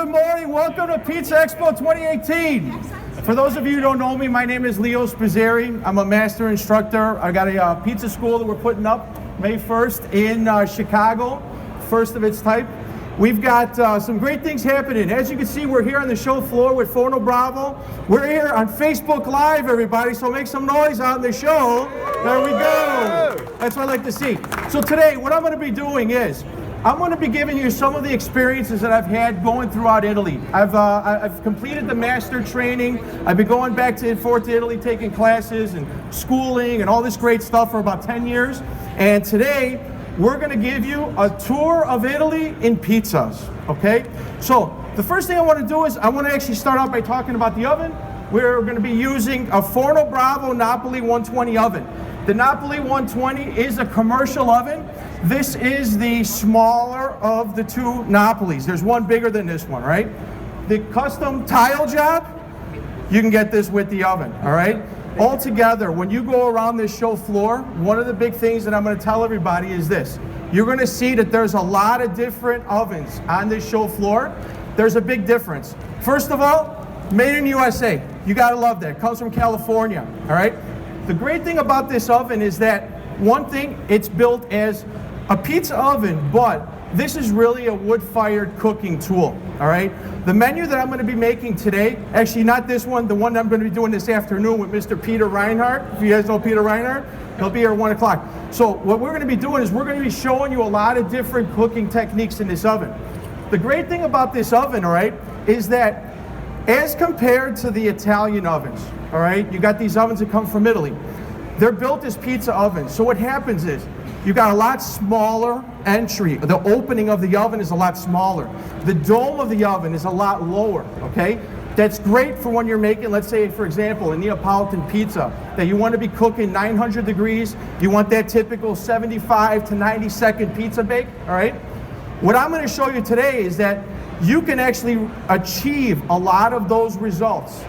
good morning. Welcome to Pizza Expo 2018. For those of you who don't know me, my name is Leo Spizzirri. I'm a master instructor. I got a pizza school that we're putting up May 1st in Chicago, first of its type. We've got some great things happening. As you can see, we're here on the show floor with Forno Bravo. We're here on Facebook Live, everybody, so make some noise out in the show. There we go. That's what I like to see. So today, what I'm going to be doing is, I'm going to be giving you some of the experiences that I've had going throughout Italy. I've completed the master training. I've been going back and forth to Italy, taking classes and schooling and all this great stuff for about 10 years. And today, we're going to give you a tour of Italy in pizzas, okay? So the first thing I want to do is I want to actually start out by talking about the oven. We're going to be using a Forno Bravo Napoli 120 oven. The Napoli 120 is a commercial oven. This is the smaller of the two Napolis. There's one bigger than this one, right? The custom tile job, you can get this with the oven, all right? Altogether, when you go around this show floor, one of the big things that I'm going to tell everybody is this. You're going to see that there's a lot of different ovens on this show floor. There's a big difference. First of all, made in USA. You got to love that. It comes from California, all right? The great thing about this oven is that, one thing, it's built as a pizza oven, but this is really a wood-fired cooking tool, all right? The menu that I'm going to be making today, actually not this one, the one that I'm going to be doing this afternoon with Mr. Peter Reinhardt. If you guys know Peter Reinhardt, he'll be here at 1 o'clock. So what we're going to be doing is we're going to be showing you a lot of different cooking techniques in this oven. The great thing about this oven, all right, is that as compared to the Italian ovens, all right, you got these ovens that come from Italy. They're built as pizza ovens. So what happens is, you got a lot smaller entry. The opening of the oven is a lot smaller. The dome of the oven is a lot lower, okay? That's great for when you're making, let's say, for example, a Neapolitan pizza that you want to be cooking 900 degrees. You want that typical 75 to 90 second pizza bake, all right? What I'm going to show you today is that you can actually achieve a lot of those results.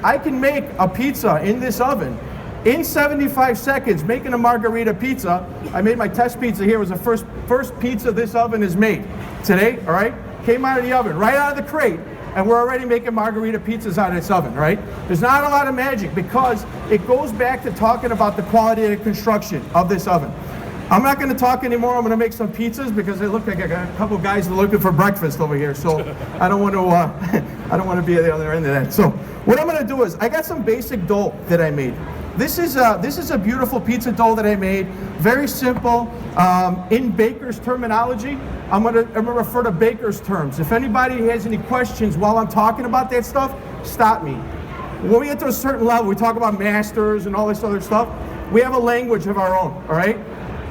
I can make a pizza in this oven in 75 seconds, making a margarita pizza. I made my test pizza here. It was the first pizza this oven has made today, all right? Came out of the oven, right out of the crate, and we're already making margarita pizzas out of this oven, right? There's not a lot of magic because it goes back to talking about the quality of the construction of this oven. I'm not going to talk anymore. I'm going to make some pizzas because they look like I got a couple guys that are looking for breakfast over here. So I don't want to be at the other end of that. So what I'm going to do is I got some basic dough that I made. This is a beautiful pizza dough that I made. Very simple. In baker's terminology, I'm gonna refer to baker's terms. If anybody has any questions while I'm talking about that stuff, stop me. When we get to a certain level, we talk about masters and all this other stuff. We have a language of our own, all right?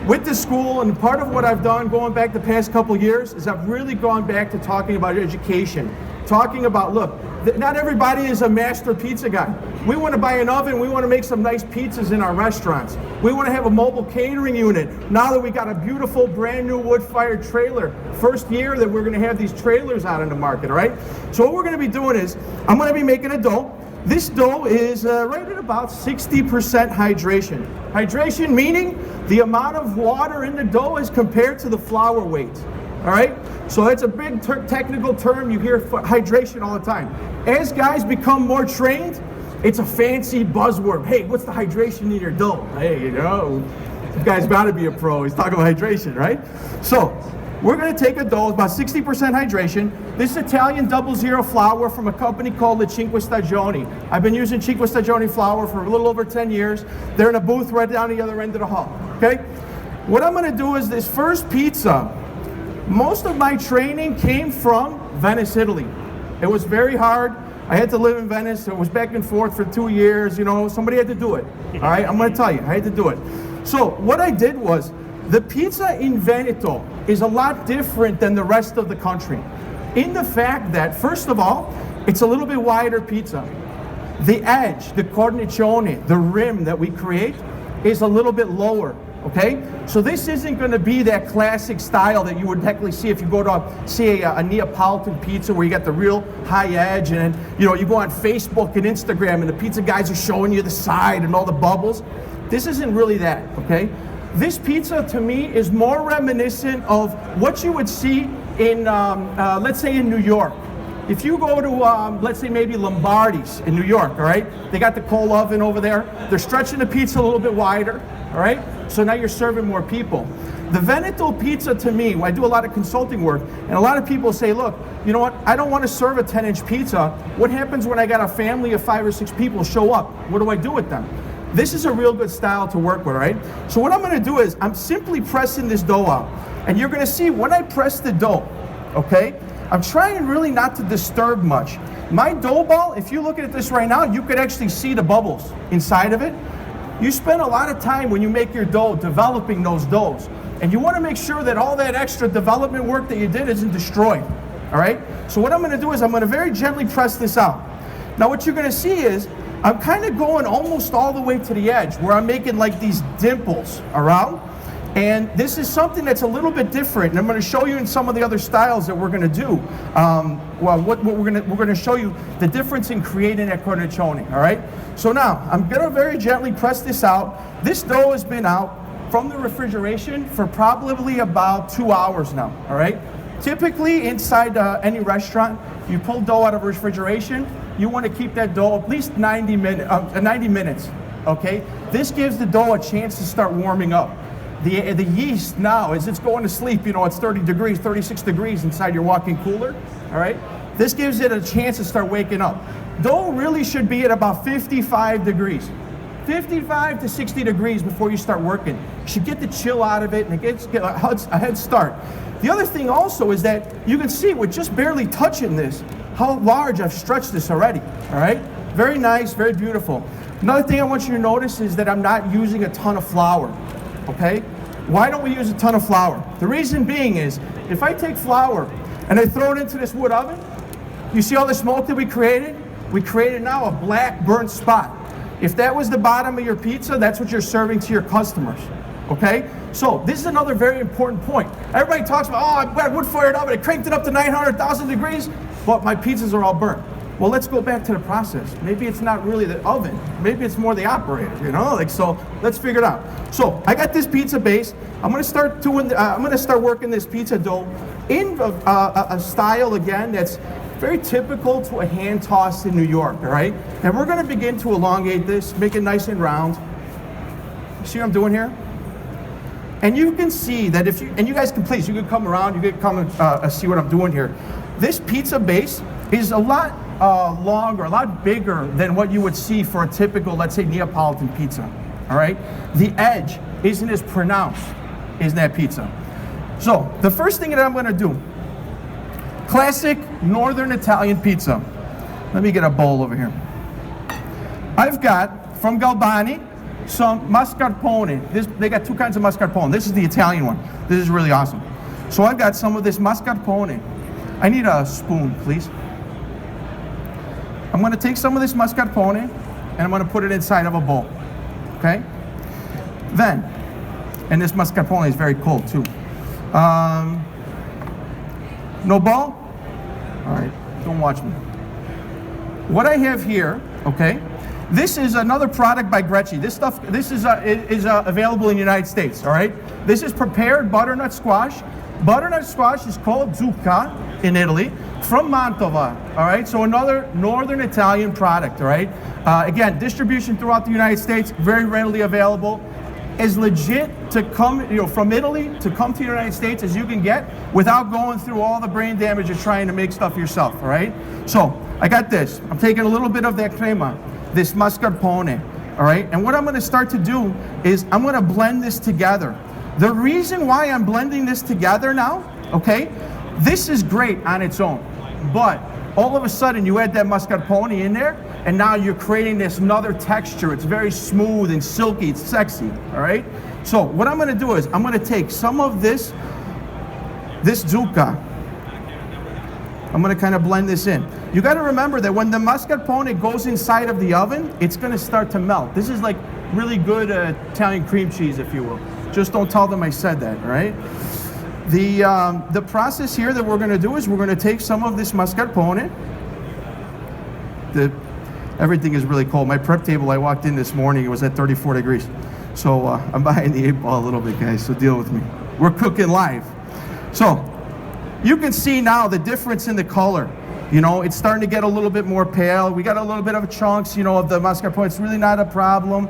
With the school, and part of what I've done going back the past couple years is I've really gone back to talking about education. Talking about, look, not everybody is a master pizza guy. We want to buy an oven, we want to make some nice pizzas in our restaurants. We want to have a mobile catering unit. Now that we got a beautiful brand new wood-fired trailer, first year that we're going to have these trailers out in the market, all right? So what we're going to be doing is, I'm going to be making a dough. This dough is right at about 60% hydration. Hydration meaning the amount of water in the dough is compared to the flour weight. All right, so that's a big technical term. You hear hydration all the time. As guys become more trained, it's a fancy buzzword. Hey, what's the hydration in your dough? Hey, you know, this guy's got to be a pro. He's talking about hydration, right? So we're going to take a dough, about 60% hydration. This is Italian 00 flour from a company called the Cinque Stagioni. I've been using Cinque Stagioni flour for a little over 10 years. They're in a booth right down the other end of the hall, okay? What I'm going to do is this first pizza, most of my training came from Venice, Italy. It was very hard. I had to live in Venice. It was back and forth for 2 years. You know, somebody had to do it. All right, I'm going to tell you, I had to do it. So what I did was, the pizza in Veneto is a lot different than the rest of the country. In the fact that, first of all, it's a little bit wider pizza. The edge, the cornicione, the rim that we create is a little bit lower. Okay, so this isn't going to be that classic style that you would technically see if you go to see a Neapolitan pizza where you got the real high edge, and you know, you go on Facebook and Instagram and the pizza guys are showing you the side and all the bubbles. This isn't really that. Okay, this pizza to me is more reminiscent of what you would see in let's say in New York. if you go to, let's say maybe Lombardi's in New York, all right? They got the coal oven over there. They're stretching the pizza a little bit wider, all right? So now you're serving more people. The Veneto pizza, to me, I do a lot of consulting work, and a lot of people say, look, you know what, I don't want to serve a 10-inch pizza. What happens when I got a family of 5 or 6 people show up? What do I do with them? This is a real good style to work with, right? So what I'm going to do is I'm simply pressing this dough out. And you're going to see when I press the dough, okay, I'm trying really not to disturb much. My dough ball, if you look at this right now, you could actually see the bubbles inside of it. You spend a lot of time when you make your dough developing those doughs. And you want to make sure that all that extra development work that you did isn't destroyed, all right? So what I'm going to do is I'm going to very gently press this out. Now what you're going to see is I'm kind of going almost all the way to the edge where I'm making like these dimples around. And this is something that's a little bit different, and I'm going to show you in some of the other styles that we're going to do. What we're going to show you the difference in creating a cornicione. All right. So now I'm going to very gently press this out. This dough has been out from the refrigeration for probably about 2 hours now. All right. Typically inside any restaurant, you pull dough out of refrigeration. You want to keep that dough at least 90 minutes. Okay. This gives the dough a chance to start warming up. The yeast now, as it's going to sleep, you know, it's 30 degrees, 36 degrees inside your walk-in cooler, all right? This gives it a chance to start waking up. Dough really should be at about 55 degrees. 55 to 60 degrees before you start working. You should get the chill out of it and get a head start. The other thing also is that you can see with just barely touching this, how large I've stretched this already, all right? Very nice, very beautiful. Another thing I want you to notice is that I'm not using a ton of flour. Okay? Why don't we use a ton of flour? The reason being is, if I take flour and I throw it into this wood oven, you see all the smoke that we created? We created now a black burnt spot. If that was the bottom of your pizza, that's what you're serving to your customers. Okay? So this is another very important point. Everybody talks about, oh, I've got a wood-fired oven, I cranked it up to 900,000 degrees, but my pizzas are all burnt. Well, let's go back to the process. Maybe it's not really the oven. Maybe it's more the operator, you know? Like, so let's figure it out. So I got this pizza base. I'm gonna start working this pizza dough in a style, again, that's very typical to a hand toss in New York, all right? And we're gonna begin to elongate this, make it nice and round. See what I'm doing here? And you can see that if you, and you guys can please, you can come around, you can come and see what I'm doing here. This pizza base is a lot longer, a lot bigger than what you would see for a typical, let's say, Neapolitan pizza, all right? The edge isn't as pronounced as that pizza. So the first thing that I'm gonna do, classic Northern Italian pizza. Let me get a bowl over here. I've got, from Galbani, some mascarpone. They got two kinds of mascarpone. This is the Italian one. This is really awesome. So I've got some of this mascarpone. I need a spoon, please. I'm gonna take some of this mascarpone and I'm gonna put it inside of a bowl, okay? Then, and this mascarpone is very cold too. No ball? All right, don't watch me. What I have here, okay, this is another product by Grecci. This is available in the United States, all right? This is prepared butternut squash. Butternut squash is called zucca in Italy, from Mantova, all right? So another Northern Italian product, all right? Again, distribution throughout the United States, very readily available. As legit to come, you know, from Italy to come to the United States as you can get without going through all the brain damage of trying to make stuff yourself, all right? So I got this. I'm taking a little bit of that crema, this mascarpone, all right? And what I'm gonna start to do is I'm gonna blend this together. The reason why I'm blending this together now, okay, this is great on its own, but all of a sudden you add that mascarpone in there and now you're creating this another texture. It's very smooth and silky, it's sexy, all right? So what I'm gonna do is I'm gonna take some of this zucca. I'm gonna kind of blend this in. You gotta remember that when the mascarpone goes inside of the oven, it's gonna start to melt. This is like really good Italian cream cheese, if you will. Just don't tell them I said that, all right? The process here that we're gonna do is we're gonna take some of this mascarpone. Everything is really cold. My prep table, I walked in this morning, it was at 34 degrees. So I'm behind the 8-ball a little bit, guys, so deal with me. We're cooking live. So you can see now the difference in the color. You know, it's starting to get a little bit more pale. We got a little bit of chunks, you know, of the mascarpone. It's really not a problem.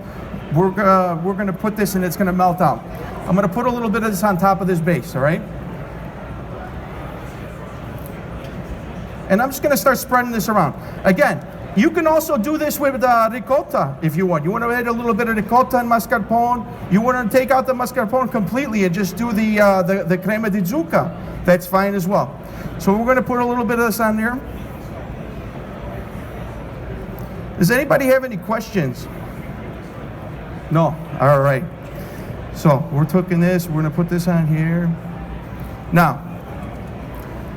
We're gonna put this and it's gonna melt out. I'm gonna put a little bit of this on top of this base, all right? And I'm just gonna start spreading this around. Again, you can also do this with ricotta if you want. You want to add a little bit of ricotta and mascarpone. You want to take out the mascarpone completely and just do the crema di zucca. That's fine as well. So we're going to put a little bit of this on there. Does anybody have any questions? No? All right. So we're taking this. We're going to put this on here. Now,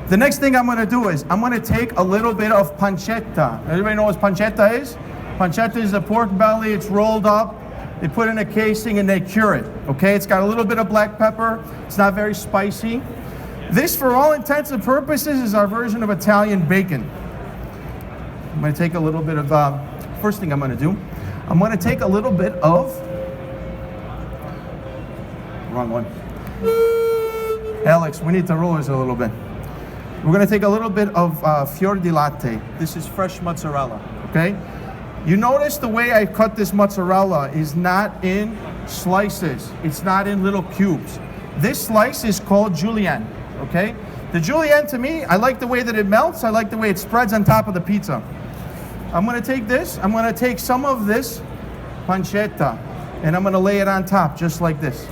the next thing I'm going to do is I'm going to take a little bit of pancetta. Everybody know what pancetta is? Pancetta is a pork belly. It's rolled up. They put in a casing and they cure it. Okay, it's got a little bit of black pepper. It's not very spicy. This, for all intents and purposes, is our version of Italian bacon. I'm going to take a little bit of, first thing I'm going to do, I'm going to take a little bit of, wrong one. Alex, we need to roll this a little bit. We're going to take a little bit of fior di latte. This is fresh mozzarella, okay? You notice the way I cut this mozzarella is not in slices. It's not in little cubes. This slice is called julienne, okay? The julienne, to me, I like the way that it melts. I like the way it spreads on top of the pizza. I'm going to take this. I'm going to take some of this pancetta, and I'm going to lay it on top, just like this.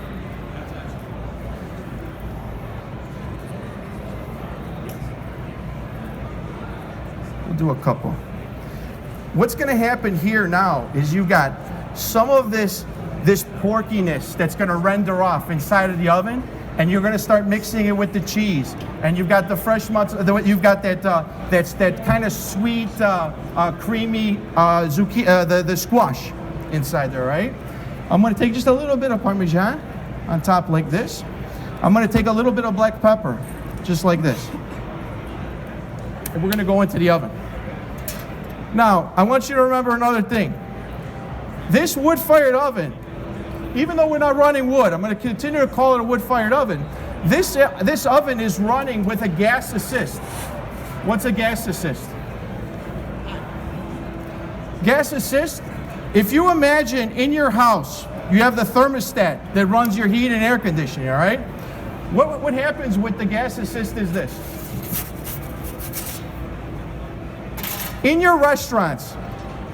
Do a couple. What's going to happen here now is you got some of this porkiness that's going to render off inside of the oven, and you're going to start mixing it with the cheese, and you've got the fresh mozzarella. You've got that kind of sweet, creamy zucchini, the squash inside there, right? I'm going to take just a little bit of Parmesan on top like this. I'm going to take a little bit of black pepper, just like this, and we're going to go into the oven. Now, I want you to remember another thing. This wood-fired oven, even though we're not running wood, I'm going to continue to call it a wood-fired oven. This oven is running with a gas assist. What's a gas assist? Gas assist, if you imagine in your house, you have the thermostat that runs your heat and air conditioning, all right? What happens with the gas assist is this. In your restaurants,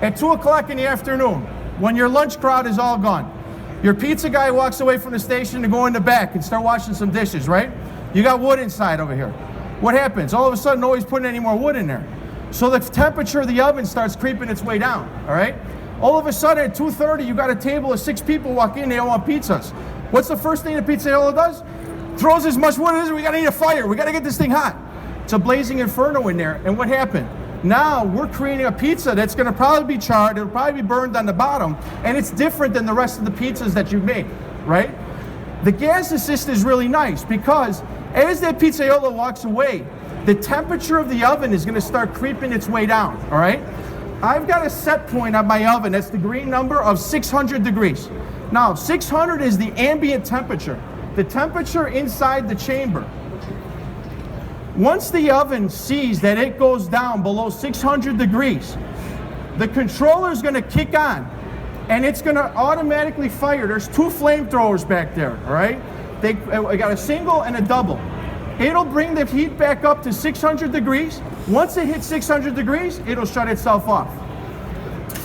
at 2 o'clock in the afternoon, when your lunch crowd is all gone, your pizza guy walks away from the station to go in the back and start washing some dishes, right? You got wood inside over here. What happens? All of a sudden, nobody's putting any more wood in there. So the temperature of the oven starts creeping its way down, all right? All of a sudden, at 2:30, you got a table of 6 people walk in, they all want pizzas. What's the first thing the pizzaiolo does? Throws as much wood as we gotta need a fire. We gotta get this thing hot. It's a blazing inferno in there, and what happened? Now we're creating a pizza that's going to probably be charred. It'll probably be burned on the bottom, and it's different than the rest of the pizzas that you've made, right? The gas assist is really nice because as that pizzaiolo walks away, the temperature of the oven is going to start creeping its way down, all right? I've got a set point on my oven. That's the green number of 600 degrees. Now, 600 is the ambient temperature, the temperature inside the chamber. Once the oven sees that it goes down below 600 degrees, the controller is going to kick on, and it's going to automatically fire. There's 2 flamethrowers back there, all right? They got a single and a double. It'll bring the heat back up to 600 degrees. Once it hits 600 degrees, it'll shut itself off.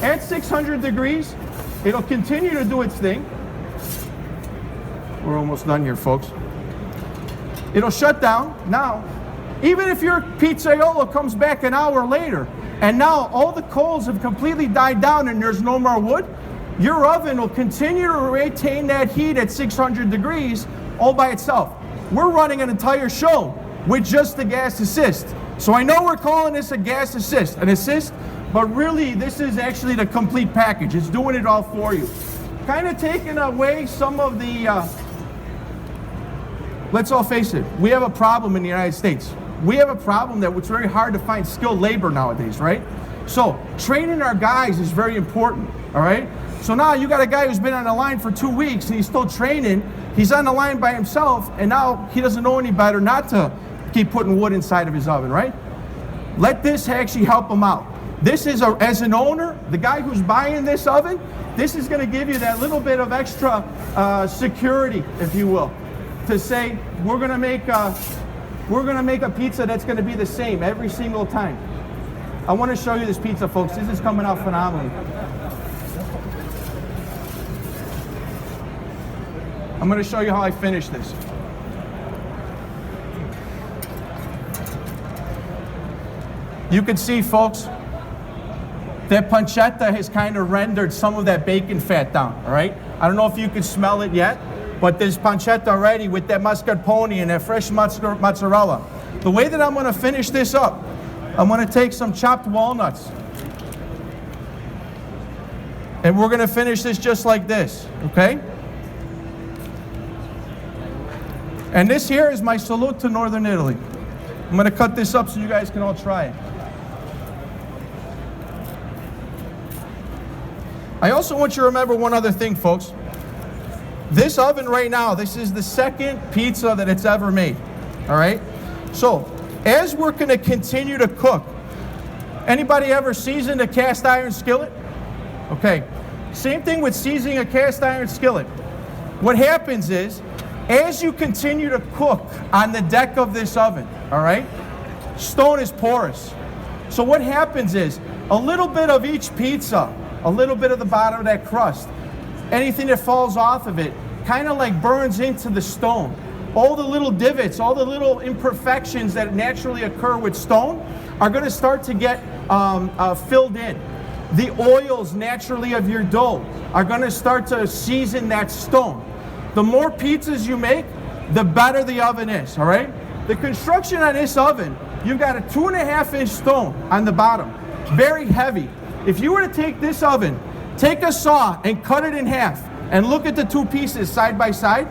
At 600 degrees, it'll continue to do its thing. We're almost done here, folks. It'll shut down. Now, even if your pizzaiolo comes back an hour later, and now all the coals have completely died down and there's no more wood, your oven will continue to retain that heat at 600 degrees all by itself. We're running an entire show with just the gas assist. So I know we're calling this a gas assist, an assist, but really this is actually the complete package. It's doing it all for you. Kind of taking away some of the, let's all face it, we have a problem in the United States. We have a problem that it's very hard to find skilled labor nowadays, right? So training our guys is very important, all right? So now you got a guy who's been on the line for 2 weeks and he's still training. He's on the line by himself, and now he doesn't know any better not to keep putting wood inside of his oven, right? let this actually help them out. This is, as an owner, the guy who's buying this oven, this is going to give you that little bit of extra security, if you will, to say we're going to make a pizza that's going to be the same every single time. I want to show you this pizza, folks. This is coming out phenomenally. I'm going to show you how I finish this. You can see, folks, that pancetta has kind of rendered some of that bacon fat down, all right? I don't know if you can smell it yet, but there's pancetta already with that mascarpone and that fresh mozzarella. The way that I'm going to finish this up, I'm going to take some chopped walnuts, and we're going to finish this just like this, okay? And this here is my salute to Northern Italy. I'm going to cut this up so you guys can all try it. I also want you to remember one other thing, folks. This oven right now, this is the second pizza that it's ever made, all right? So, as we're going to continue to cook, anybody ever seasoned a cast iron skillet? Okay, same thing with seasoning a cast iron skillet. What happens is, as you continue to cook on the deck of this oven, all right, stone is porous. So what happens is, a little bit of each pizza, a little bit of the bottom of that crust, anything that falls off of it, kind of like burns into the stone. All the little divots, all the little imperfections that naturally occur with stone are going to start to get filled in. The oils naturally of your dough are going to start to season that stone. The more pizzas you make, the better the oven is, all right? The construction on this oven, you've got a 2.5-inch stone on the bottom, very heavy. If you were to take this oven, take a saw and cut it in half, and look at the two pieces side by side,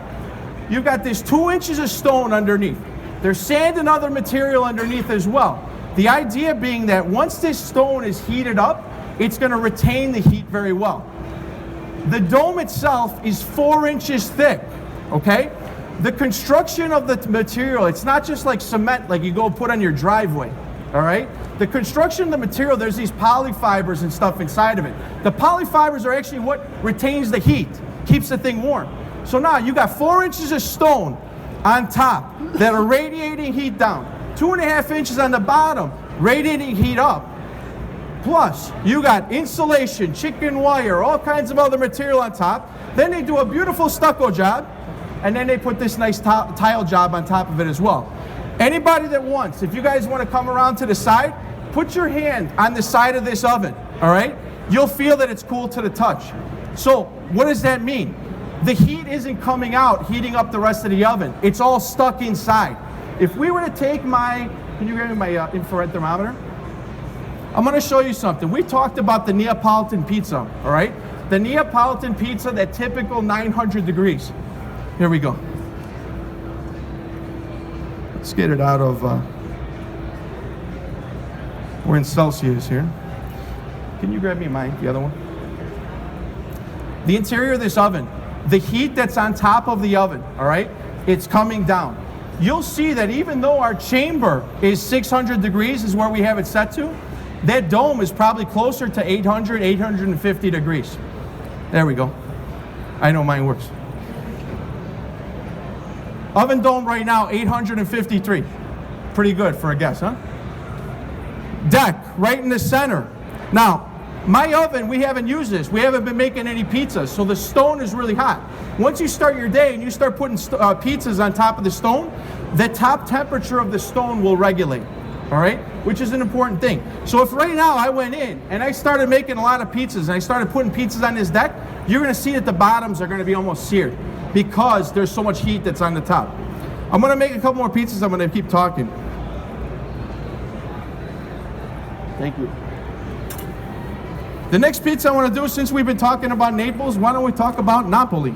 you've got this 2 inches of stone underneath. There's sand and other material underneath as well. The idea being that once this stone is heated up, it's going to retain the heat very well. The dome itself is 4 inches thick, okay? The construction of the material, it's not just like cement like you go put on your driveway, all right? The construction of the material, there's these polyfibers and stuff inside of it. The polyfibers are actually what retains the heat, keeps the thing warm. So now you got 4 inches of stone on top that are radiating heat down, 2.5 inches on the bottom, radiating heat up. Plus, you got insulation, chicken wire, all kinds of other material on top. Then they do a beautiful stucco job, and then they put this nice tile job on top of it as well. Anybody that wants, if you guys want to come around to the side, put your hand on the side of this oven, all right? You'll feel that it's cool to the touch. So, what does that mean? The heat isn't coming out, heating up the rest of the oven. It's all stuck inside. If we were to take can you grab me my infrared thermometer? I'm going to show you something. We talked about the Neapolitan pizza, all right? The Neapolitan pizza, that typical 900 degrees. Here we go. Let's get it out of, we're in Celsius here. Can you grab me the other one? The interior of this oven, the heat that's on top of the oven, all right, it's coming down. You'll see that even though our chamber is 600 degrees is where we have it set to, that dome is probably closer to 800, 850 degrees. There we go. I know mine works. Oven dome right now, 853. Pretty good for a guess, huh? Deck right in the center. Now, my oven, we haven't used this. We haven't been making any pizzas, so the stone is really hot. Once you start your day and you start putting pizzas on top of the stone, the top temperature of the stone will regulate, all right? Which is an important thing. So if right now I went in and I started making a lot of pizzas and I started putting pizzas on this deck, you're going to see that the bottoms are going to be almost seared because there's so much heat that's on the top. I'm going to make a couple more pizzas. I'm going to keep talking. Thank you. The next pizza I want to do, since we've been talking about Naples, why don't we talk about Napoli?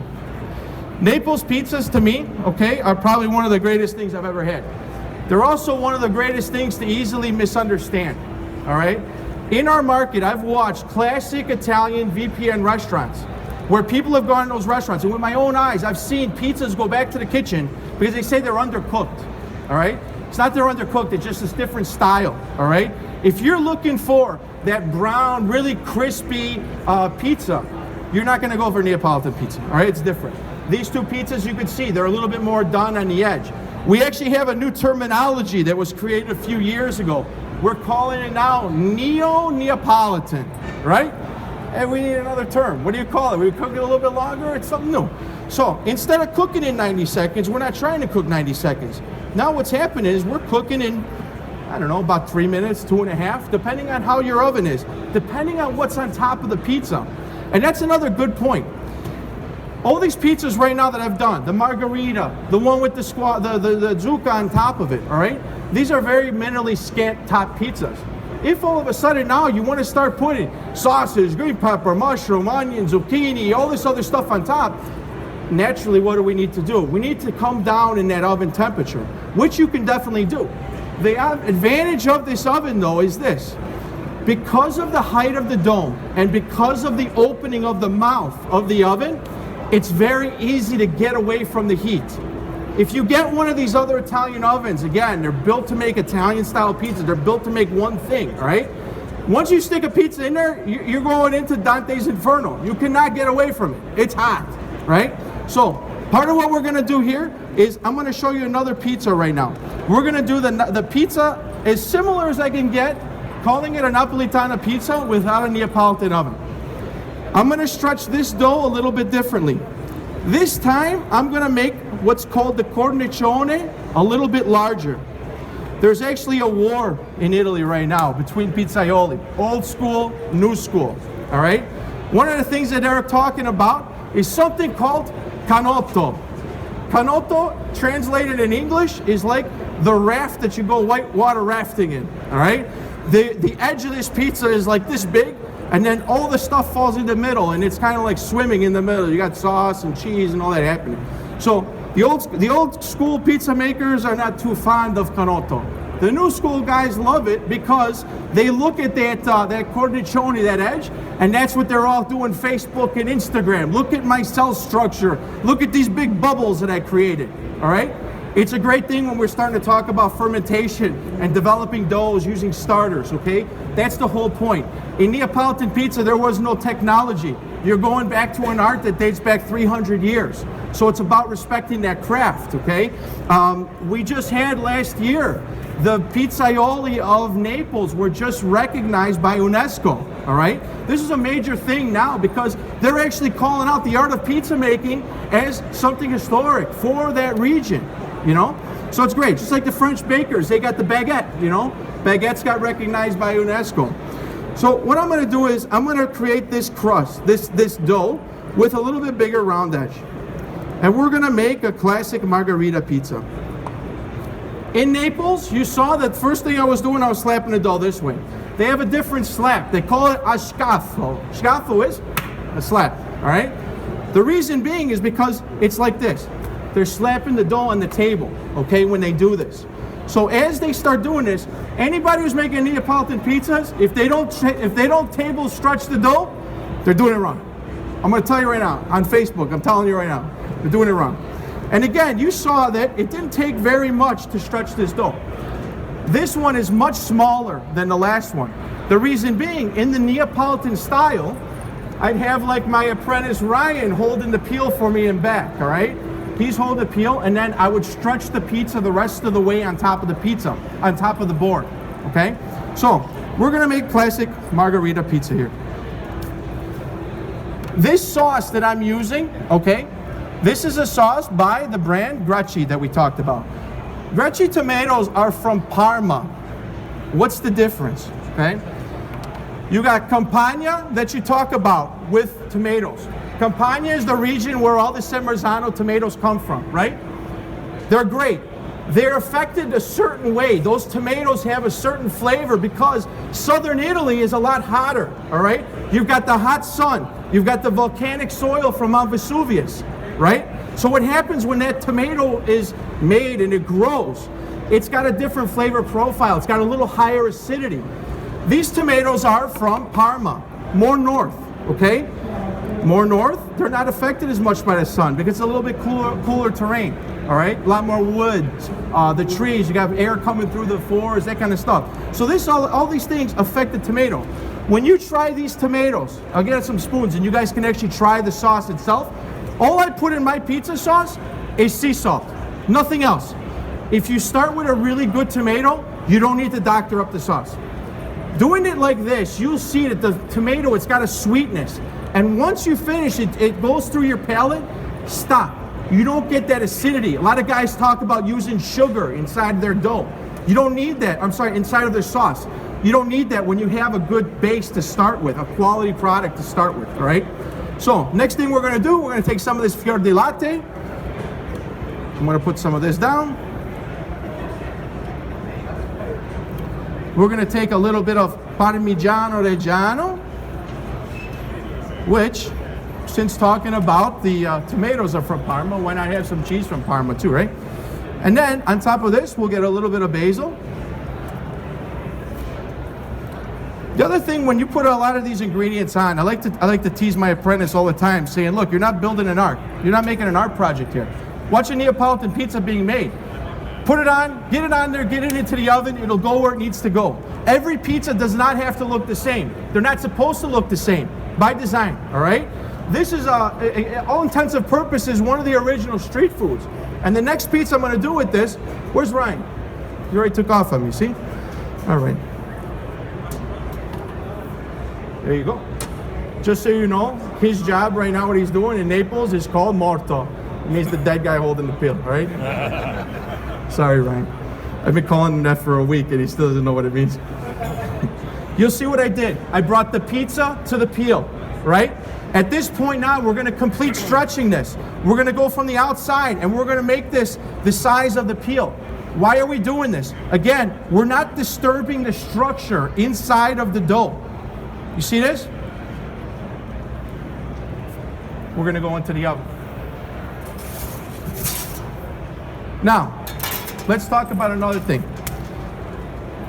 Naples pizzas, to me, okay, are probably one of the greatest things I've ever had. They're also one of the greatest things to easily misunderstand, all right? In our market, I've watched classic Italian VPN restaurants where people have gone to those restaurants, and with my own eyes, I've seen pizzas go back to the kitchen because they say they're undercooked, all right? It's not they're undercooked, it's just this different style, all right? If you're looking for that brown, really crispy pizza, you're not gonna go for Neapolitan pizza, all right? It's different. These two pizzas, you can see, they're a little bit more done on the edge. We actually have a new terminology that was created a few years ago. We're calling it now Neo-Neapolitan, right? And we need another term. What do you call it? We cook it a little bit longer? It's something new. So instead of cooking in 90 seconds, we're not trying to cook 90 seconds. Now what's happening is we're cooking in, I don't know, about 3 minutes, 2.5, depending on how your oven is, depending on what's on top of the pizza. And that's another good point. All these pizzas right now that I've done, the margarita, the one with the zucca on top of it, all right? These are very minimally scant top pizzas. If all of a sudden now you want to start putting sausage, green pepper, mushroom, onion, zucchini, all this other stuff on top, naturally what do we need to do? We need to come down in that oven temperature, which you can definitely do. The advantage of this oven though is this. Because of the height of the dome and because of the opening of the mouth of the oven, it's very easy to get away from the heat. If you get one of these other Italian ovens, again, they're built to make Italian style pizza. They're built to make one thing, all right? Once you stick a pizza in there, you're going into Dante's Inferno. You cannot get away from it. It's hot, right? So part of what we're gonna do here is I'm gonna show you another pizza right now. We're gonna do the pizza as similar as I can get, calling it a Napolitana pizza without a Neapolitan oven. I'm gonna stretch this dough a little bit differently. This time, I'm gonna make what's called the cornicione a little bit larger. There's actually a war in Italy right now between pizzaioli, old school, new school, all right? One of the things that they're talking about is something called canotto. Canotto, translated in English, is like the raft that you go whitewater rafting in, all right? The edge of this pizza is like this big, and then all the stuff falls in the middle, and it's kind of like swimming in the middle. You got sauce and cheese and all that happening. So the old school pizza makers are not too fond of canotto. The new school guys love it because they look at that cornicione, that edge, and that's what they're all doing Facebook and Instagram. Look at my cell structure. Look at these big bubbles that I created, all right? It's a great thing when we're starting to talk about fermentation and developing doughs using starters, okay? That's the whole point. In Neapolitan pizza, there was no technology. You're going back to an art that dates back 300 years. So it's about respecting that craft, okay? We just had last year, the pizzaioli of Naples were just recognized by UNESCO, all right? This is a major thing now because they're actually calling out the art of pizza making as something historic for that region. You know, so it's great. Just like the French bakers, they got the baguette, you know, baguettes got recognized by UNESCO. So what I'm going to do is I'm going to create this crust, this dough with a little bit bigger round edge. And we're going to make a classic margarita pizza. In Naples, you saw that first thing I was doing, I was slapping the dough this way. They have a different slap. They call it a scaffo. Scaffo is a slap, all right? The reason being is because it's like this. They're slapping the dough on the table, okay, when they do this. So as they start doing this, anybody who's making Neapolitan pizzas, if they don't table stretch the dough, they're doing it wrong. I'm going to tell you right now, on Facebook, I'm telling you right now, they're doing it wrong. And again, you saw that it didn't take very much to stretch this dough. This one is much smaller than the last one. The reason being, in the Neapolitan style, I'd have like my apprentice Ryan holding the peel for me in back, all right? He's holding the peel, and then I would stretch the pizza the rest of the way on top of the pizza, on top of the board, okay? So, we're gonna make classic margarita pizza here. This sauce that I'm using, okay, this is a sauce by the brand Greci that we talked about. Greci tomatoes are from Parma. What's the difference, okay? You got Campania that you talk about with tomatoes. Campania is the region where all the San Marzano tomatoes come from, right? They're great. They're affected a certain way. Those tomatoes have a certain flavor because southern Italy is a lot hotter, all right? You've got the hot sun. You've got the volcanic soil from Mount Vesuvius, right? So what happens when that tomato is made and it grows, it's got a different flavor profile. It's got a little higher acidity. These tomatoes are from Parma, more north, okay? More north, they're not affected as much by the sun because it's a little bit cooler terrain. all right? A lot more wood, the trees, you got air coming through the floors, that kind of stuff. So all these things affect the tomato. When you try these tomatoes, I'll get some spoons and you guys can actually try the sauce itself. All I put in my pizza sauce is sea salt, nothing else. If you start with a really good tomato, you don't need to doctor up the sauce. Doing it like this, you'll see that the tomato, it's got a sweetness. And once you finish it, it goes through your palate, stop. You don't get that acidity. A lot of guys talk about using sugar inside their dough. You don't need that, inside of their sauce. You don't need that when you have a good base to start with, a quality product to start with, all right? So, next thing we're gonna do, we're gonna take some of this fior di latte. I'm gonna put some of this down. We're gonna take a little bit of Parmigiano Reggiano, which, since talking about the tomatoes are from Parma, why not have some cheese from Parma too, right? And then on top of this, we'll get a little bit of basil. The other thing, when you put a lot of these ingredients on, I like to tease my apprentice all the time, saying, look, you're not building an art. You're not making an art project here. Watch a Neapolitan pizza being made. Put it on, get it on there, get it into the oven, it'll go where it needs to go. Every pizza does not have to look the same. They're not supposed to look the same by design, all right? This is, all intents and purposes, one of the original street foods. And the next pizza I'm gonna do with this, where's Ryan? You already took off on me, see? All right. There you go. Just so you know, his job right now, what he's doing in Naples, is called morto. It means the dead guy holding the peel, right? Sorry, Ryan. I've been calling him that for a week and he still doesn't know what it means. You'll see what I did. I brought the pizza to the peel, right? At this point now, we're gonna complete stretching this. We're gonna go from the outside and we're gonna make this the size of the peel. Why are we doing this? Again, we're not disturbing the structure inside of the dough. You see this? We're gonna go into the oven. Now, let's talk about another thing.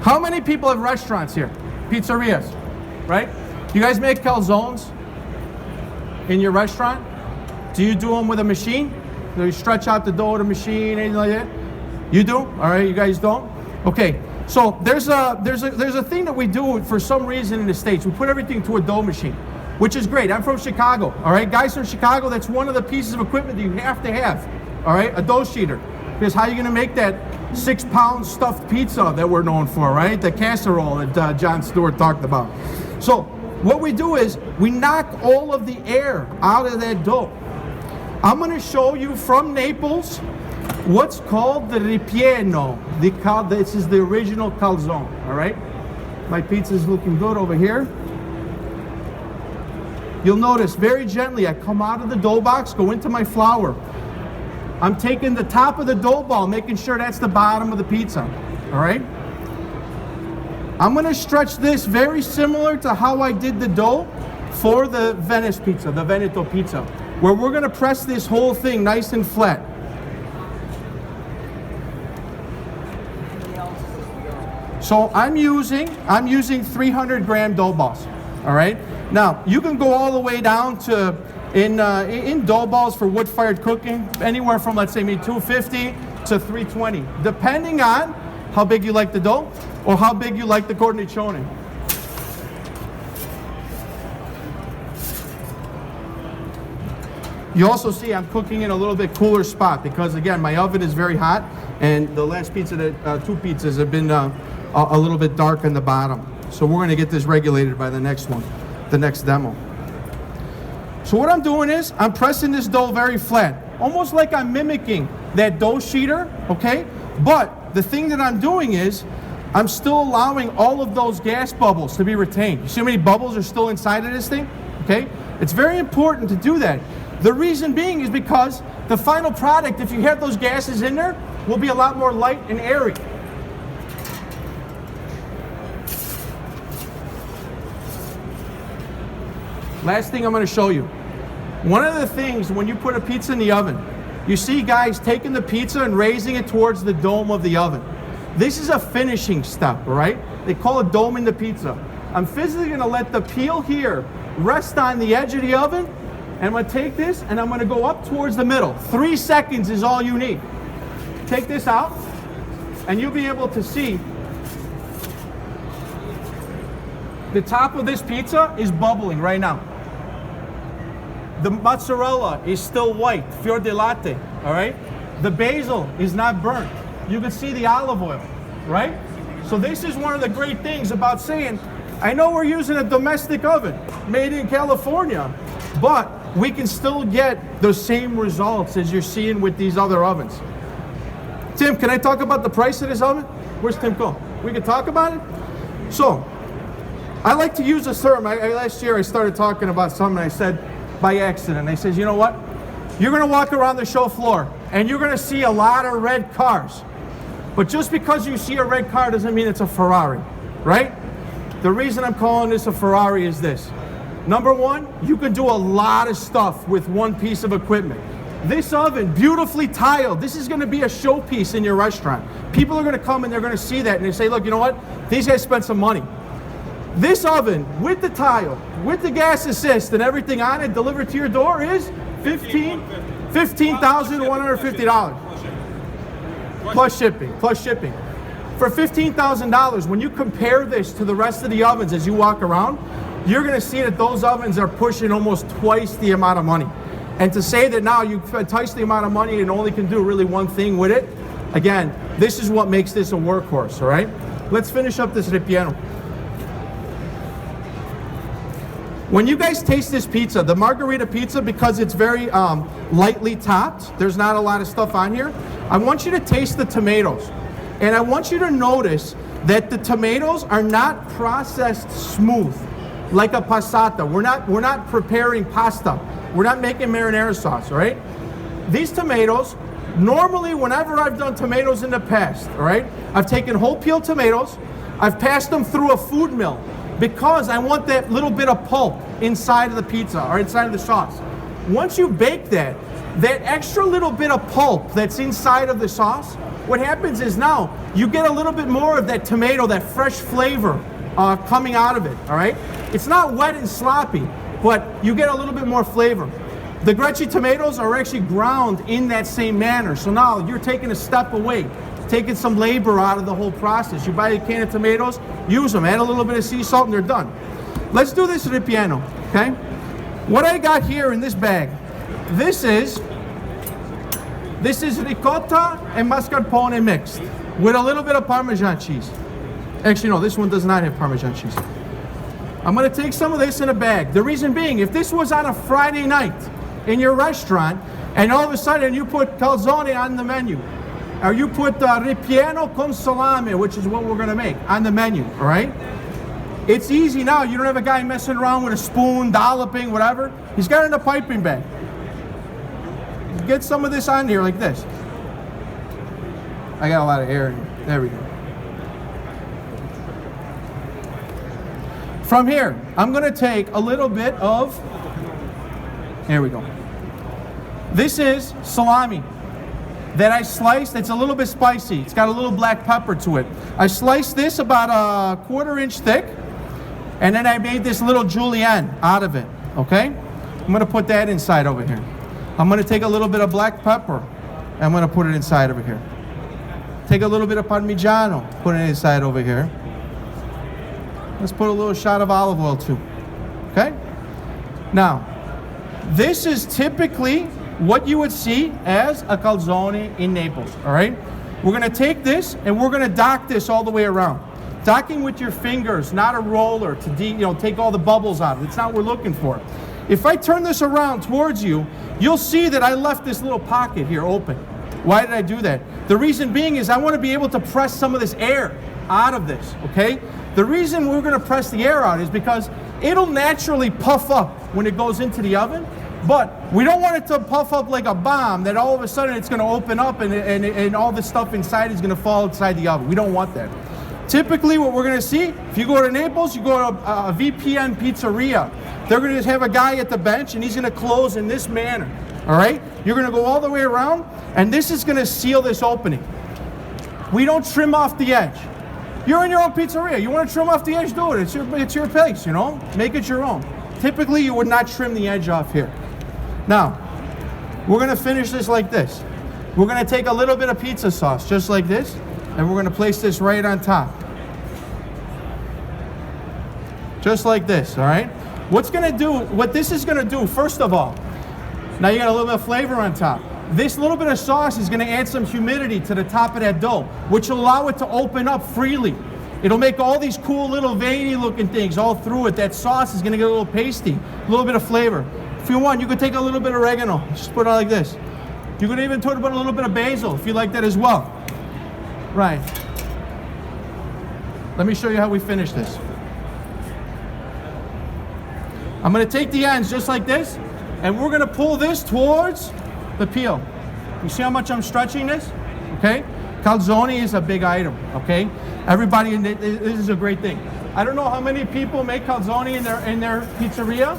How many people have restaurants here? Pizzerias, right? You guys make calzones in your restaurant? Do you do them with a machine? Do you stretch out the dough with a machine, anything like that? You do? All right, you guys don't? Okay, so there's a thing that we do for some reason in the States. We put everything to a dough machine, which is great. I'm from Chicago, all right? Guys from Chicago, that's one of the pieces of equipment that you have to have, all right? A dough sheeter. Because how are you gonna make that 6-pound stuffed pizza that we're known for, right? The casserole that John Stewart talked about. So what we do is we knock all of the air out of that dough. I'm gonna show you from Naples what's called the ripieno. This is the original calzone, all right? My pizza's looking good over here. You'll notice very gently, I come out of the dough box, go into my flour. I'm taking the top of the dough ball, making sure that's the bottom of the pizza, all right? I'm gonna stretch this very similar to how I did the dough for the Venice pizza, the Veneto pizza, where we're gonna press this whole thing nice and flat. So I'm using 300 gram dough balls, all right? Now, you can go all the way down to, in dough balls for wood-fired cooking, anywhere from, let's say, maybe 250 to 320, depending on how big you like the dough or how big you like the cornicione. You also see I'm cooking in a little bit cooler spot because, again, my oven is very hot, and the last pizza, two pizzas have been a little bit dark on the bottom. So we're gonna get this regulated by the next one, the next demo. So what I'm doing is, I'm pressing this dough very flat, almost like I'm mimicking that dough sheeter, okay? But the thing that I'm doing is, I'm still allowing all of those gas bubbles to be retained. You see how many bubbles are still inside of this thing, okay? It's very important to do that. The reason being is because the final product, if you have those gases in there, will be a lot more light and airy. Last thing I'm gonna show you. One of the things when you put a pizza in the oven, you see guys taking the pizza and raising it towards the dome of the oven. This is a finishing step, all right? They call it doming the pizza. I'm physically gonna let the peel here rest on the edge of the oven, and I'm gonna take this and I'm gonna go up towards the middle. 3 seconds is all you need. take this out, and you'll be able to see the top of this pizza is bubbling right now. The mozzarella is still white, fior di latte, all right? The basil is not burnt. You can see the olive oil, right? So this is one of the great things about saying, I know we're using a domestic oven made in California, but we can still get the same results as you're seeing with these other ovens. Tim, can I talk about the price of this oven? Where's Tim go? We can talk about it? So, I like to use this term. Last year I started talking about something I said by accident. I said, you know what? You're gonna walk around the show floor and you're gonna see a lot of red cars. But just because you see a red car doesn't mean it's a Ferrari, right? The reason I'm calling this a Ferrari is this. Number one, you can do a lot of stuff with one piece of equipment. This oven, beautifully tiled, this is gonna be a showpiece in your restaurant. People are gonna come and they're gonna see that and they say, look, you know what? These guys spent some money. This oven, with the tile, with the gas assist and everything on it, delivered to your door is $15,150. Plus shipping. For $15,000, when you compare this to the rest of the ovens as you walk around, you're gonna see that those ovens are pushing almost twice the amount of money. And to say that now you spend twice the amount of money and only can do really one thing with it, again, this is what makes this a workhorse, all right? Let's finish up this ripieno. When you guys taste this pizza, the margherita pizza, because it's very lightly topped, there's not a lot of stuff on here, I want you to taste the tomatoes. And I want you to notice that the tomatoes are not processed smooth like a passata. We're not preparing pasta. We're not making marinara sauce, all right? These tomatoes, normally whenever I've done tomatoes in the past, all right, I've taken whole peeled tomatoes, I've passed them through a food mill because I want that little bit of pulp inside of the pizza or inside of the sauce. Once you bake that extra little bit of pulp that's inside of the sauce, what happens is now you get a little bit more of that tomato, that fresh flavor coming out of it, all right? It's not wet and sloppy, but you get a little bit more flavor. The Greci tomatoes are actually ground in that same manner. So now you're taking a step away, taking some labor out of the whole process. You buy a can of tomatoes, use them, add a little bit of sea salt, and they're done. Let's do this ripieno, okay? What I got here in this bag, this is ricotta and mascarpone mixed with a little bit of Parmesan cheese. Actually, no, this one does not have Parmesan cheese. I'm gonna take some of this in a bag. The reason being, if this was on a Friday night in your restaurant and all of a sudden you put calzone on the menu, or you put ripieno con salame, which is what we're gonna make, on the menu, all right? It's easy now. You don't have a guy messing around with a spoon, dolloping, whatever. He's got it in a piping bag. Get some of this on here like this. I got a lot of air in here. There we go. From here, I'm gonna take a little bit of, here we go. This is salami that I sliced. It's a little bit spicy. It's got a little black pepper to it. I sliced this about a 1/4 inch thick, and then I made this little julienne out of it, okay? I'm gonna put that inside over here. I'm gonna take a little bit of black pepper, and I'm gonna put it inside over here. Take a little bit of Parmigiano, put it inside over here. Let's put a little shot of olive oil too, okay? Now, this is typically what you would see as a calzone in Naples, all right? We're gonna take this and we're gonna dock this all the way around. Docking with your fingers, not a roller to take all the bubbles out. It's not what we're looking for. If I turn this around towards you, you'll see that I left this little pocket here open. Why did I do that? The reason being is I want to be able to press some of this air out of this, okay? The reason we're going to press the air out is because it'll naturally puff up when it goes into the oven, but we don't want it to puff up like a bomb that all of a sudden it's going to open up and all the stuff inside is going to fall inside the oven. We don't want that. Typically what we're going to see, if you go to Naples, you go to a VPN pizzeria, they're going to just have a guy at the bench and he's going to close in this manner, all right? You're going to go all the way around and this is going to seal this opening. We don't trim off the edge. You're in your own pizzeria. You want to trim off the edge, do it. It's your place, you know? Make it your own. Typically, you would not trim the edge off here. Now, we're going to finish this like this. we're gonna take a little bit of pizza sauce, just like this, and we're gonna place this right on top. Just like this, all right? What this is gonna do, first of all, now you got a little bit of flavor on top. This little bit of sauce is gonna add some humidity to the top of that dough, which will allow it to open up freely. It'll make all these cool little veiny looking things all through it. That sauce is gonna get a little pasty, a little bit of flavor. If you want, you could take a little bit of oregano, just put it like this. You could even put a little bit of basil if you like that as well. Right. Let me show you how we finish this. I'm gonna take the ends just like this, and we're gonna pull this towards the peel. You see how much I'm stretching this? Okay? Calzone is a big item, okay? Everybody, this is a great thing. I don't know how many people make calzone in their pizzeria,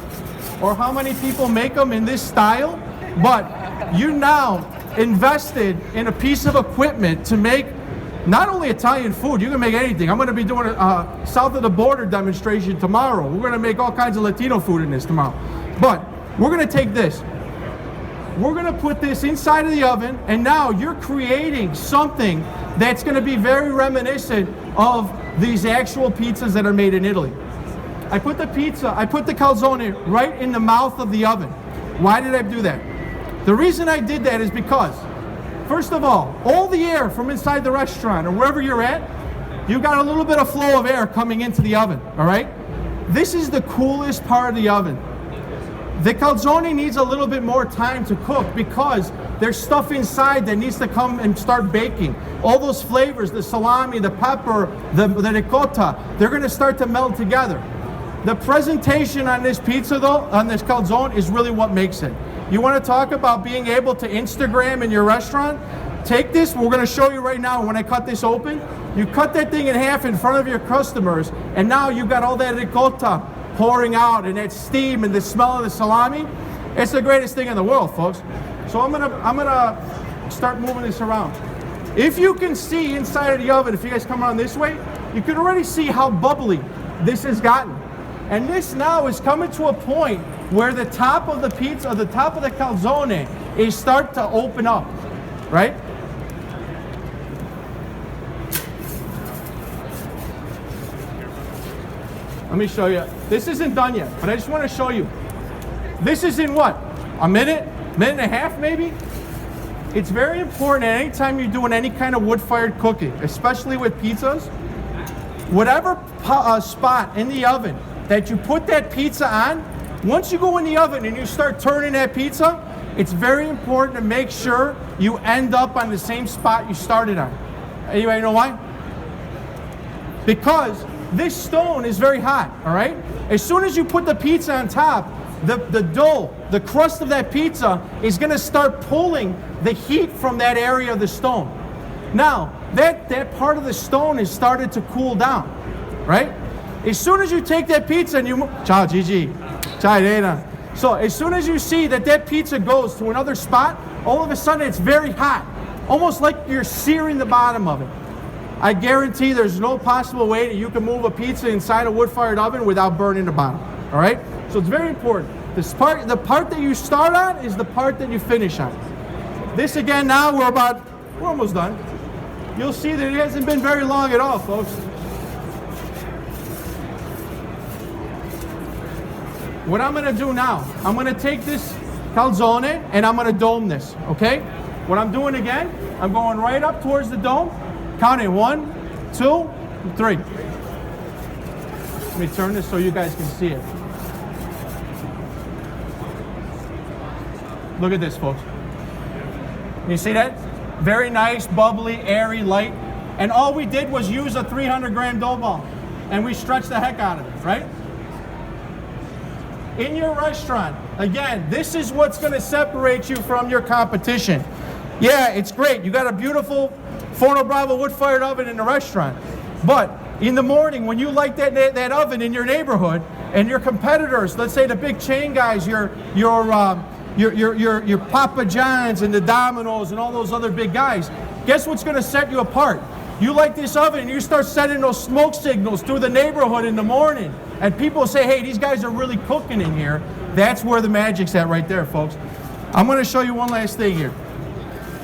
or how many people make them in this style, but you now invested in a piece of equipment to make not only Italian food, you can make anything. I'm going to be doing a south of the border demonstration tomorrow. We're going to make all kinds of Latino food in this tomorrow. But we're going to take this. We're going to put this inside of the oven, and now you're creating something that's going to be very reminiscent of these actual pizzas that are made in Italy. I put the calzone right in the mouth of the oven. Why did I do that? The reason I did that is because, first of all the air from inside the restaurant or wherever you're at, you got a little bit of flow of air coming into the oven, all right? This is the coolest part of the oven. The calzone needs a little bit more time to cook because there's stuff inside that needs to come and start baking. All those flavors, the salami, the pepper, the ricotta, they're gonna start to meld together. The presentation on this pizza though, on this calzone, is really what makes it. You wanna talk about being able to Instagram in your restaurant? Take this, we're gonna show you right now when I cut this open. You cut that thing in half in front of your customers, and now you've got all that ricotta pouring out and that steam and the smell of the salami. It's the greatest thing in the world, folks. So I'm gonna start moving this around. If you can see inside of the oven, if you guys come around this way, you can already see how bubbly this has gotten. And this now is coming to a point where the top of the pizza, the top of the calzone is start to open up, right? Let me show you. This isn't done yet, but I just want to show you. This is in what? A minute and a half maybe? It's very important anytime you're doing any kind of wood-fired cooking, especially with pizzas, whatever spot in the oven that you put that pizza on, once you go in the oven and you start turning that pizza, it's very important to make sure you end up on the same spot you started on. Anybody know why? Because this stone is very hot, all right? As soon as you put the pizza on top, the dough, the crust of that pizza is gonna start pulling the heat from that area of the stone. Now, that part of the stone has started to cool down, right? As soon as you take that pizza and you ciao Gigi, ciao Elena. So as soon as you see that pizza goes to another spot, all of a sudden it's very hot, almost like you're searing the bottom of it. I guarantee there's no possible way that you can move a pizza inside a wood-fired oven without burning the bottom, all right? So it's very important. The part that you start on is the part that you finish on. This again, now we're almost done. You'll see that it hasn't been very long at all, folks. What I'm gonna do now, I'm gonna take this calzone and I'm gonna dome this, okay? What I'm doing again, I'm going right up towards the dome, counting 1, 2, 3. Let me turn this so you guys can see it. Look at this, folks. You see that? Very nice, bubbly, airy, light. And all we did was use a 300-gram dough ball, and we stretched the heck out of it, right? In your restaurant, again, this is what's gonna separate you from your competition. Yeah, it's great. You got a beautiful Forno Bravo wood-fired oven in the restaurant. But in the morning, when you light that oven in your neighborhood, and your competitors, let's say the big chain guys, your Papa John's and the Domino's and all those other big guys, guess what's gonna set you apart? You light this oven and you start setting those smoke signals through the neighborhood in the morning, and people say, hey, these guys are really cooking in here. That's where the magic's at right there, folks. I'm gonna show you one last thing here.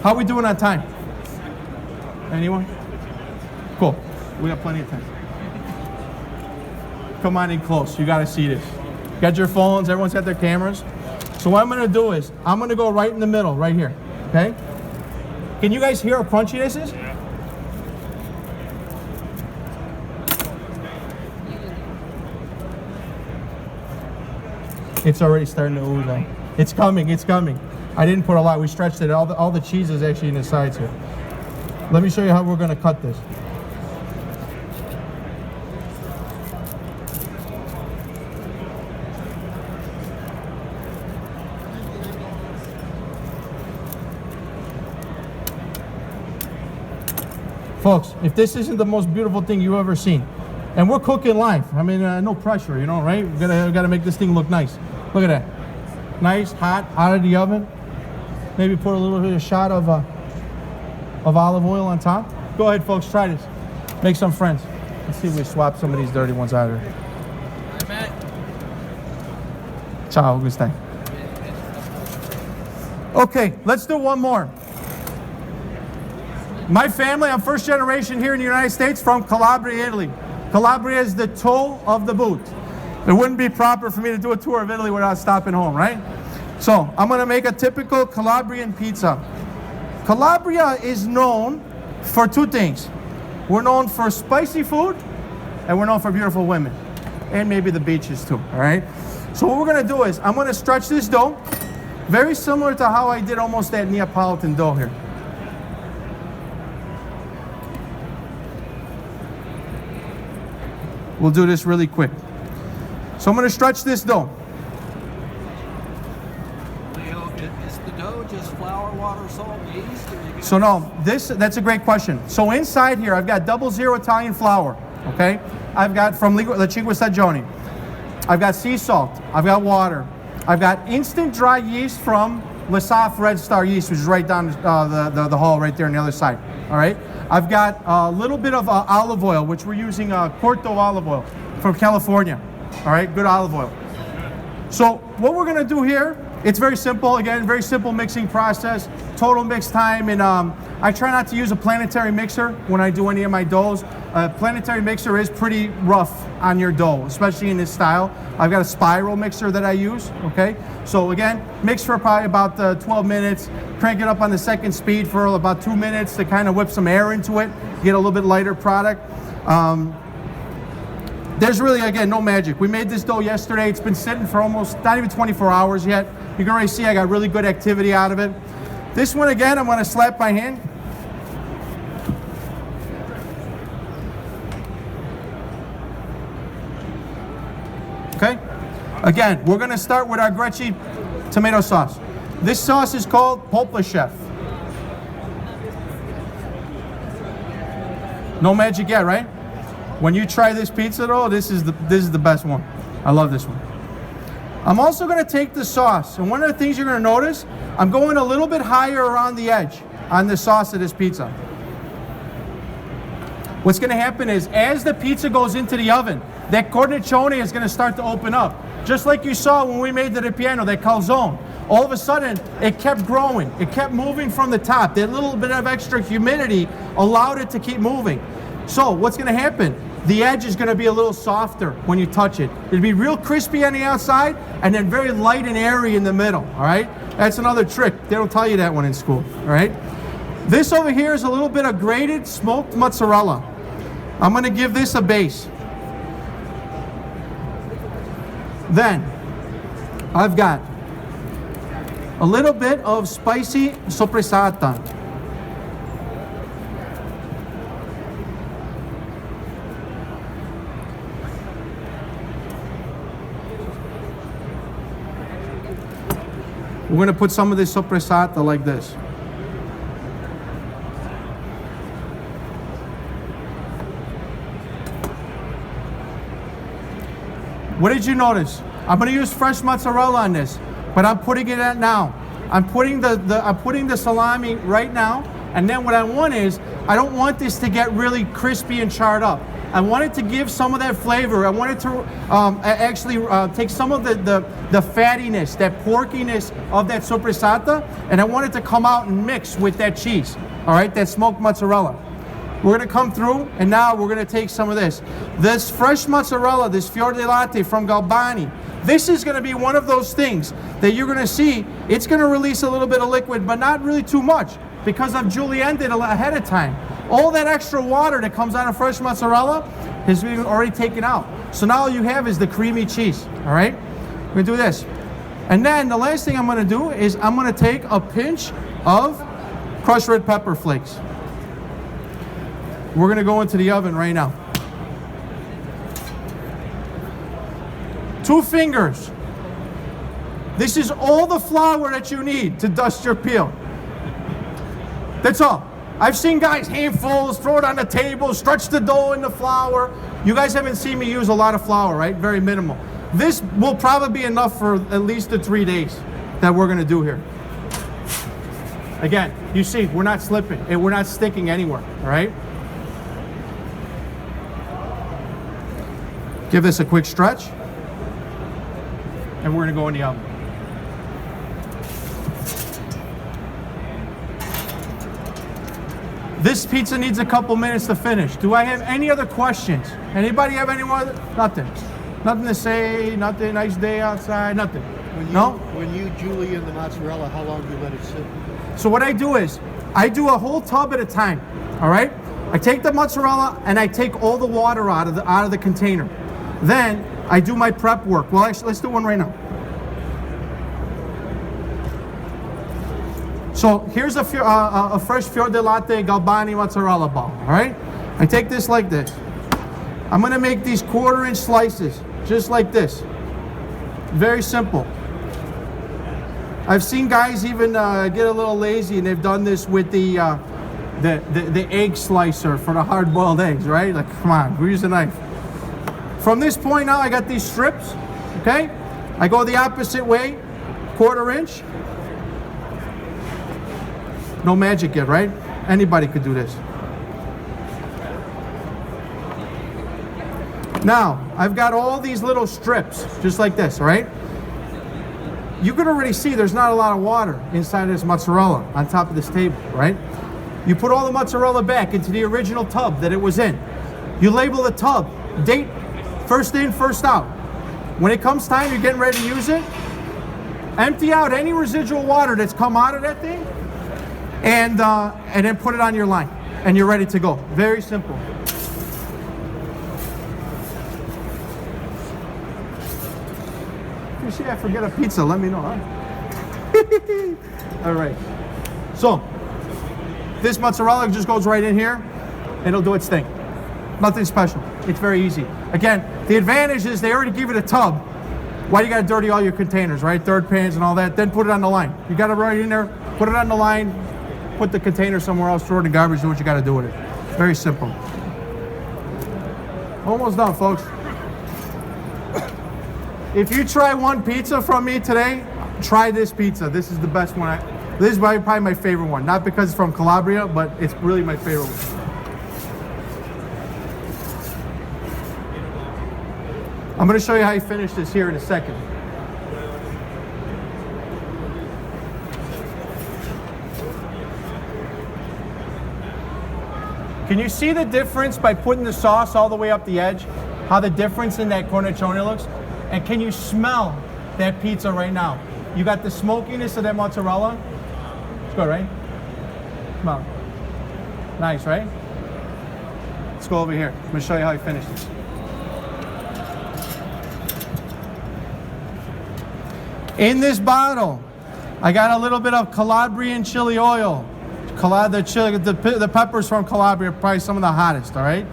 How we doing on time? Anyone? Cool. We got plenty of time. Come on in close. You got to see this. Got your phones. Everyone's got their cameras. So what I'm going to do is I'm going to go right in the middle, right here. Okay? Can you guys hear how crunchy this is? It's already starting to ooze out. It's coming. It's coming. I didn't put a lot. We stretched it. All the cheese is actually in the sides here. Let me show you how we're going to cut this. Folks, if this isn't the most beautiful thing you've ever seen, and we're cooking live, I mean, no pressure, you know, right? We gotta make this thing look nice. Look at that. Nice, hot, out of the oven. Maybe put a little bit of shot of olive oil on top. Go ahead, folks, try this. Make some friends. Let's see if we swap some of these dirty ones out of here. Ciao, Augustine. Okay, let's do one more. My family, I'm first generation here in the United States from Calabria, Italy. Calabria is the toe of the boot. It wouldn't be proper for me to do a tour of Italy without stopping home, right? So I'm gonna make a typical Calabrian pizza. Calabria is known for two things. We're known for spicy food, and we're known for beautiful women, and maybe the beaches too, all right? So what we're gonna do is, I'm gonna stretch this dough, very similar to how I did almost that Neapolitan dough here. We'll do this really quick. So I'm going to stretch this dough. Leo, is the dough just flour, water, salt, yeast? So no, that's a great question. So inside here, I've got 00 Italian flour, okay? I've got from La Cinque Stagioni. I've got sea salt. I've got water. I've got instant dry yeast from Lesaf Red Star yeast, which is right down the hall right there on the other side, all right? I've got a little bit of olive oil, which we're using Corto olive oil from California. All right, good olive oil. So what we're gonna do here, it's very simple. Again, very simple mixing process, total mix time. And I try not to use a planetary mixer when I do any of my doughs. A planetary mixer is pretty rough on your dough, especially in this style. I've got a spiral mixer that I use, okay? So again, mix for probably about 12 minutes, crank it up on the second speed for about 2 minutes to kind of whip some air into it, get a little bit lighter product. There's really, again, no magic. We made this dough yesterday. It's been sitting for almost not even 24 hours yet. You can already see I got really good activity out of it. This one, again, I'm gonna slap by hand. Okay? Again, we're gonna start with our Greci tomato sauce. This sauce is called Popla Chef. No magic yet, right? When you try this pizza though, this is the best one. I love this one. I'm also gonna take the sauce, and one of the things you're gonna notice, I'm going a little bit higher around the edge on the sauce of this pizza. What's gonna happen is, as the pizza goes into the oven, that cornicione is gonna start to open up. Just like you saw when we made the ripieno, that calzone. All of a sudden, it kept growing. It kept moving from the top. That little bit of extra humidity allowed it to keep moving. So what's gonna happen? The edge is gonna be a little softer when you touch it. It'll be real crispy on the outside and then very light and airy in the middle, all right? That's another trick. They don't tell you that one in school, all right? This over here is a little bit of grated smoked mozzarella. I'm gonna give this a base. Then, I've got a little bit of spicy soppressata. We're gonna put some of this soppressata like this. What did you notice? I'm gonna use fresh mozzarella on this, but I'm putting it at now. I'm putting the salami right now, and then what I want is, I don't want this to get really crispy and charred up. I wanted to give some of that flavor. I wanted to actually take some of the fattiness, that porkiness of that soppressata, and I wanted to come out and mix with that cheese, all right, that smoked mozzarella. We're gonna come through, and now we're gonna take some of this. This fresh mozzarella, this fior di latte from Galbani, this is gonna be one of those things that you're gonna see, it's gonna release a little bit of liquid, but not really too much, because I've julienned it ahead of time. All that extra water that comes out of fresh mozzarella has been already taken out. So now all you have is the creamy cheese, all right? We're gonna do this. And then the last thing I'm gonna do is I'm gonna take a pinch of crushed red pepper flakes. We're gonna go into the oven right now. 2 fingers. This is all the flour that you need to dust your peel. That's all. I've seen guys handfuls, throw it on the table, stretch the dough in the flour. You guys haven't seen me use a lot of flour, right? Very minimal. This will probably be enough for at least the 3 days that we're gonna do here. Again, you see, we're not slipping and we're not sticking anywhere, all right? Give this a quick stretch, and we're gonna go in the oven. This pizza needs a couple minutes to finish. Do I have any other questions? Anybody have any more? Nothing. Nothing to say, nothing, nice day outside, nothing. When you julienne the mozzarella, how long do you let it sit? So what I do is, I do a whole tub at a time, all right? I take the mozzarella and I take all the water out of the container. Then I do my prep work. Well, actually, let's do one right now. So here's a fresh fior di latte Galbani mozzarella ball, all right? I take this like this. I'm gonna make these 1/4-inch slices, just like this. Very simple. I've seen guys even get a little lazy, and they've done this with the egg slicer for the hard-boiled eggs, right? Like, come on, use a knife. From this point now, I got these strips, okay? I go the opposite way, 1/4-inch. No magic yet, right? Anybody could do this. Now, I've got all these little strips, just like this, all right? You can already see there's not a lot of water inside of this mozzarella on top of this table, right? You put all the mozzarella back into the original tub that it was in. You label the tub, date, first in, first out. When it comes time, you're getting ready to use it, empty out any residual water that's come out of that thing, and then put it on your line, and you're ready to go. Very simple. If you see I forget a pizza, let me know, huh? All right. So, this mozzarella just goes right in here. It'll do its thing. Nothing special. It's very easy. Again, the advantage is they already give it a tub. Why you gotta dirty all your containers, right? Third pans and all that, then put it on the line. You got it right in there, put it on the line, put the container somewhere else, throw it in the garbage, do what you gotta do with it. Very simple. Almost done, folks. If you try one pizza from me today, try this pizza. This is the best one. This is probably my favorite one. Not because it's from Calabria, but it's really my favorite one. I'm going to show you how you finish this here in a second. Can you see the difference by putting the sauce all the way up the edge? How the difference in that cornicione looks? And can you smell that pizza right now? You got the smokiness of that mozzarella. It's good, right? Smell it. Nice, right? Let's go over here. I'm going to show you how you finish this. In this bottle, I got a little bit of Calabrian chili oil. The peppers from Calabria are probably some of the hottest, all right?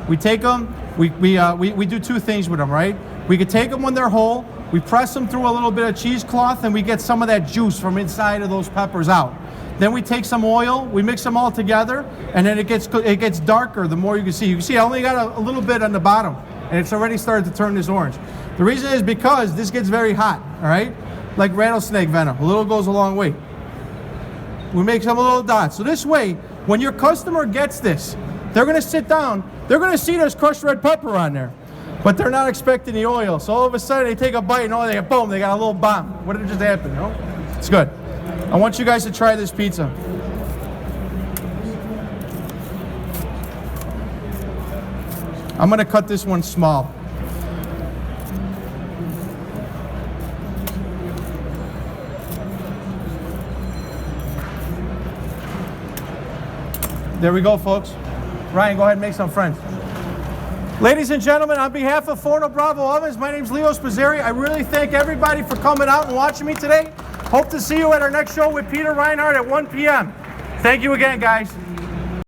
We take them, we do 2 things with them, right? We could take them when they're whole, we press them through a little bit of cheesecloth, and we get some of that juice from inside of those peppers out. Then we take some oil, we mix them all together, and then it gets darker the more you can see. You can see I only got a little bit on the bottom, and it's already started to turn this orange. The reason is because this gets very hot, all right? Like rattlesnake venom, a little goes a long way. We make some little dots. So this way, when your customer gets this, they're going to sit down. They're going to see there's crushed red pepper on there. But they're not expecting the oil. So all of a sudden they take a bite and they boom, they got a little bomb. What did just happen, you know? It's good. I want you guys to try this pizza. I'm going to cut this one small. There we go, folks. Ryan, go ahead and make some friends. Ladies and gentlemen, on behalf of Forno Bravo Ovens, my name's Leo Spizzirri. I really thank everybody for coming out and watching me today. Hope to see you at our next show with Peter Reinhardt at 1 p.m. Thank you again, guys.